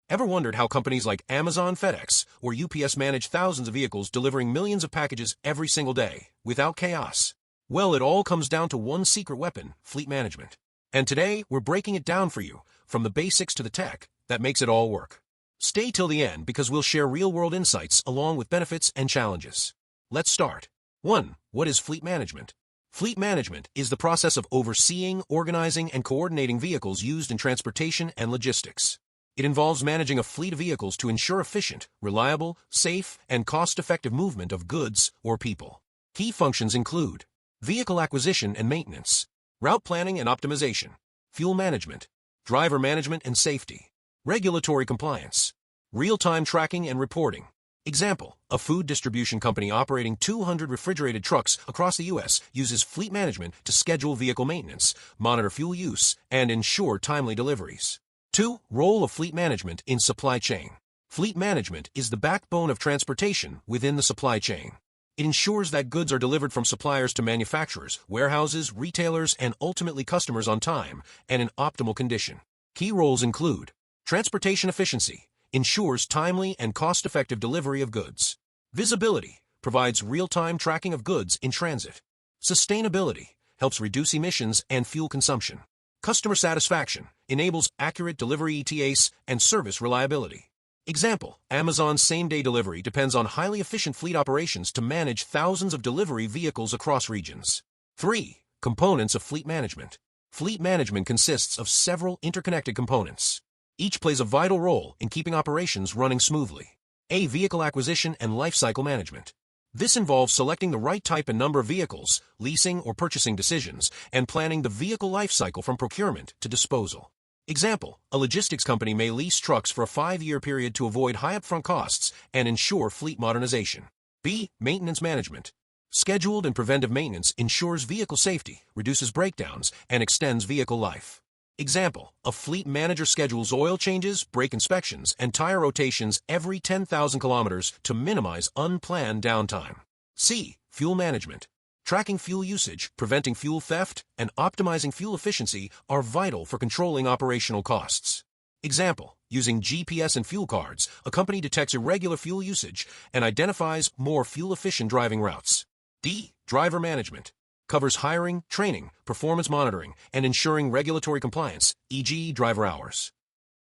Ever wondered how companies like Amazon, FedEx, or UPS manage thousands of vehicles delivering millions of packages every single day, without chaos? Well, it all comes down to one secret weapon: fleet management. And today, we're breaking it down for you, from the basics to the tech that makes it all work. Stay till the end because we'll share real-world insights along with benefits and challenges. Let's start. 1. What is fleet management? Fleet management is the process of overseeing, organizing, and coordinating vehicles used in transportation and logistics. It involves managing a fleet of vehicles to ensure efficient, reliable, safe, and cost-effective movement of goods or people. Key functions include vehicle acquisition and maintenance, route planning and optimization, fuel management, driver management and safety, regulatory compliance, real-time tracking and reporting. Example, a food distribution company operating 200 refrigerated trucks across the U.S. uses fleet management to schedule vehicle maintenance, monitor fuel use, and ensure timely deliveries. 2. Role of fleet management in supply chain. Fleet management is the backbone of transportation within the supply chain. It ensures that goods are delivered from suppliers to manufacturers, warehouses, retailers, and ultimately customers on time and in optimal condition. Key roles include transportation efficiency, ensures timely and cost-effective delivery of goods. Visibility, provides real-time tracking of goods in transit. Sustainability, helps reduce emissions and fuel consumption. Customer satisfaction, enables accurate delivery ETAs and service reliability. Example, Amazon's same-day delivery depends on highly efficient fleet operations to manage thousands of delivery vehicles across regions. 3. Components of fleet management. Fleet management consists of several interconnected components. Each plays a vital role in keeping operations running smoothly. A. Vehicle acquisition and lifecycle management. This involves selecting the right type and number of vehicles, leasing or purchasing decisions, and planning the vehicle lifecycle from procurement to disposal. Example, a logistics company may lease trucks for a 5-year period to avoid high upfront costs and ensure fleet modernization. B. Maintenance management. Scheduled and preventive maintenance ensures vehicle safety, reduces breakdowns, and extends vehicle life. Example, a fleet manager schedules oil changes, brake inspections, and tire rotations every 10,000 kilometers to minimize unplanned downtime. C. Fuel management. Tracking fuel usage, preventing fuel theft, and optimizing fuel efficiency are vital for controlling operational costs. Example, using GPS and fuel cards, a company detects irregular fuel usage and identifies more fuel-efficient driving routes. D. Driver management. Covers hiring, training, performance monitoring, and ensuring regulatory compliance, e.g. driver hours.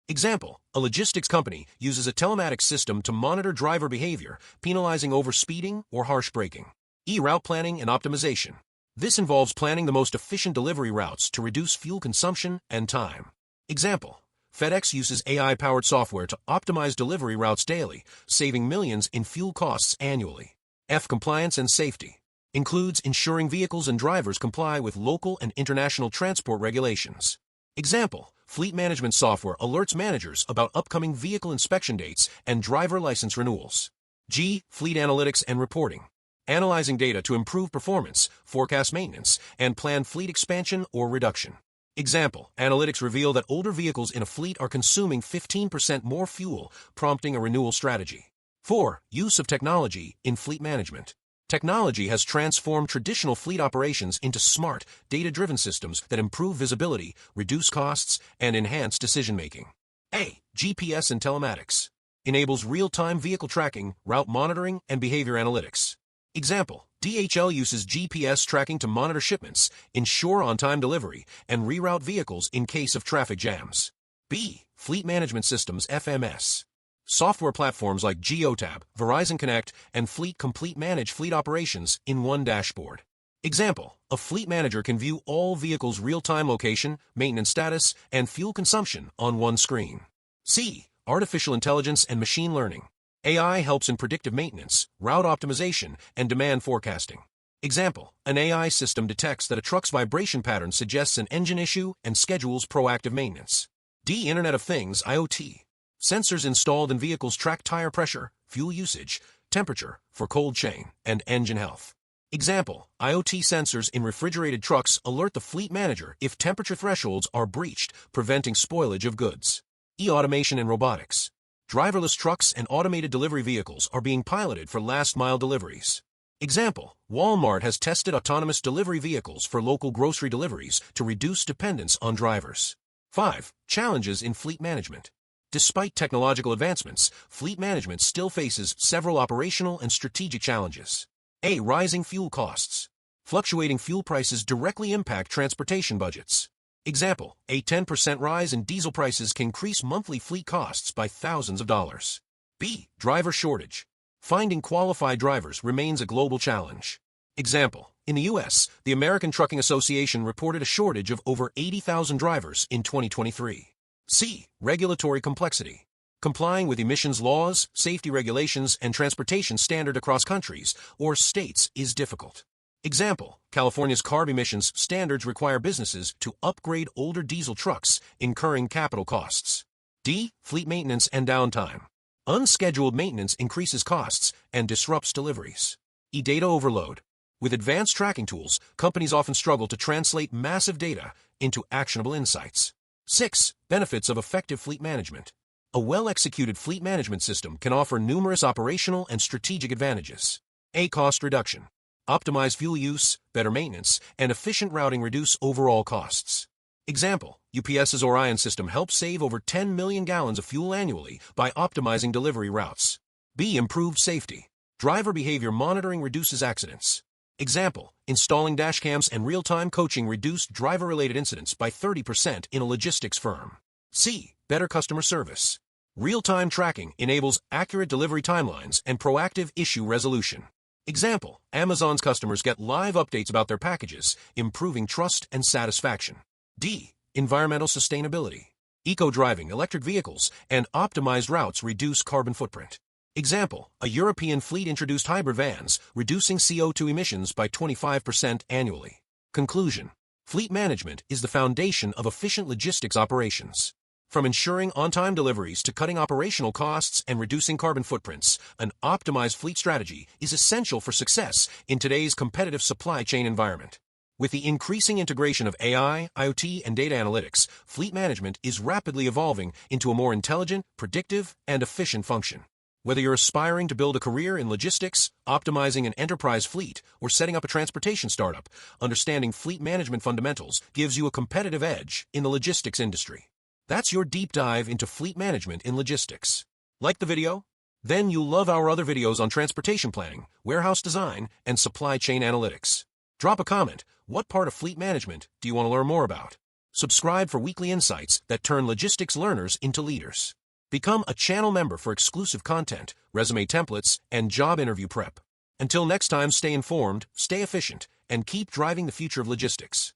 Example, a logistics company uses a telematics system to monitor driver behavior, penalizing overspeeding or harsh braking. E. Route planning and optimization. This involves planning the most efficient delivery routes to reduce fuel consumption and time. Example, FedEx uses AI-powered software to optimize delivery routes daily, saving millions in fuel costs annually. F. Compliance and safety. Includes ensuring vehicles and drivers comply with local and international transport regulations. Example, fleet management software alerts managers about upcoming vehicle inspection dates and driver license renewals. G. Fleet analytics and reporting. Analyzing data to improve performance, forecast maintenance, and plan fleet expansion or reduction. Example, analytics reveal that older vehicles in a fleet are consuming 15% more fuel, prompting a renewal strategy. 4. Use of technology in fleet management. Technology has transformed traditional fleet operations into smart, data-driven systems that improve visibility, reduce costs, and enhance decision-making. A. GPS and telematics. Enables real-time vehicle tracking, route monitoring, and behavior analytics. Example, DHL uses GPS tracking to monitor shipments, ensure on-time delivery, and reroute vehicles in case of traffic jams. B. Fleet management systems FMS. Software platforms like Geotab, Verizon Connect, and Fleet Complete manage fleet operations in one dashboard. Example, a fleet manager can view all vehicles' real-time location, maintenance status, and fuel consumption on one screen. C. Artificial intelligence and machine learning. AI helps in predictive maintenance, route optimization, and demand forecasting. Example, an AI system detects that a truck's vibration pattern suggests an engine issue and schedules proactive maintenance. D. Internet of Things IoT. Sensors installed in vehicles track tire pressure, fuel usage, temperature for cold chain, and engine health. Example, IoT sensors in refrigerated trucks alert the fleet manager if temperature thresholds are breached, preventing spoilage of goods. E. Automation and robotics. Driverless trucks and automated delivery vehicles are being piloted for last-mile deliveries. Example, Walmart has tested autonomous delivery vehicles for local grocery deliveries to reduce dependence on drivers. 5. Challenges in fleet management. Despite technological advancements, fleet management still faces several operational and strategic challenges. A. Rising fuel costs. Fluctuating fuel prices directly impact transportation budgets. Example, a 10% rise in diesel prices can increase monthly fleet costs by thousands of dollars. B. Driver shortage. Finding qualified drivers remains a global challenge. Example, in the U.S., the American Trucking Association reported a shortage of over 80,000 drivers in 2023. C. Regulatory complexity. Complying with emissions laws, safety regulations, and transportation standards across countries or states is difficult. Example, California's CARB emissions standards require businesses to upgrade older diesel trucks, incurring capital costs. D. Fleet maintenance and downtime. Unscheduled maintenance increases costs and disrupts deliveries. E. Data overload. With advanced tracking tools, companies often struggle to translate massive data into actionable insights. 6. Benefits of effective fleet management. A well-executed fleet management system can offer numerous operational and strategic advantages. A. Cost reduction. Optimized fuel use, better maintenance, and efficient routing reduce overall costs. Example, UPS's Orion system helps save over 10 million gallons of fuel annually by optimizing delivery routes. B. Improved safety. Driver behavior monitoring reduces accidents. Example, installing dashcams and real-time coaching reduced driver-related incidents by 30% in a logistics firm. C. Better customer service. Real-time tracking enables accurate delivery timelines and proactive issue resolution. Example, Amazon's customers get live updates about their packages, improving trust and satisfaction. D. Environmental sustainability. Eco-driving, electric vehicles, and optimized routes reduce carbon footprint. Example, a European fleet introduced hybrid vans, reducing CO2 emissions by 25% annually. Conclusion. Fleet management is the foundation of efficient logistics operations. From ensuring on-time deliveries to cutting operational costs and reducing carbon footprints, an optimized fleet strategy is essential for success in today's competitive supply chain environment. With the increasing integration of AI, IoT, and data analytics, fleet management is rapidly evolving into a more intelligent, predictive, and efficient function. Whether you're aspiring to build a career in logistics, optimizing an enterprise fleet, or setting up a transportation startup, understanding fleet management fundamentals gives you a competitive edge in the logistics industry. That's your deep dive into fleet management in logistics. Like the video? Then you'll love our other videos on transportation planning, warehouse design, and supply chain analytics. Drop a comment. What part of fleet management do you want to learn more about? Subscribe for weekly insights that turn logistics learners into leaders. Become a channel member for exclusive content, resume templates, and job interview prep. Until next time, stay informed, stay efficient, and keep driving the future of logistics.